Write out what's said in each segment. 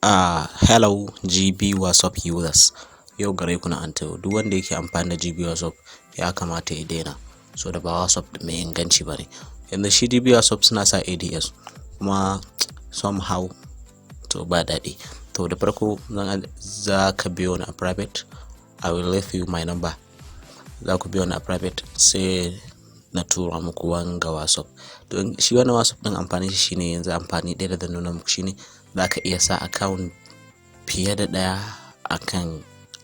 Hello GB WhatsApp users. Yau gare ku na antayo. Duk wanda yake amfani da GB WhatsApp ya kamata ya daina, so da ba WhatsApp mai inganci bane. Yanzu shi GB WhatsApp suna sa ADS kuma somehow to ba daɗi. To da farko za ka biyo ni a private. I will leave you my number. Za ku biyo ni a private sai na tura muku wanga WhatsApp. To shi wannan WhatsApp din amfani shi shine yanzu amfani ɗaya da nuna muku shine za ka iya sa account fiye da ɗaya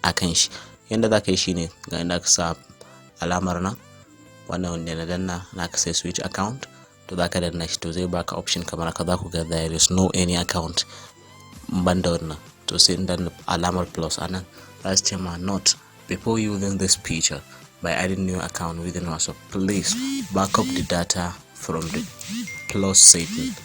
akan shi. Yanda za ka yi shine ga inda ka sa alamar nan wannan wanda na danna na ka sai switch account, to za ka danna shi to zai baka option kamar haka. Za ku ga there is no any account banda wannan, to sai dan alamar plus anan za su ce ma note before using this feature by adding new account within WhatsApp, please back up the data from the plus setting.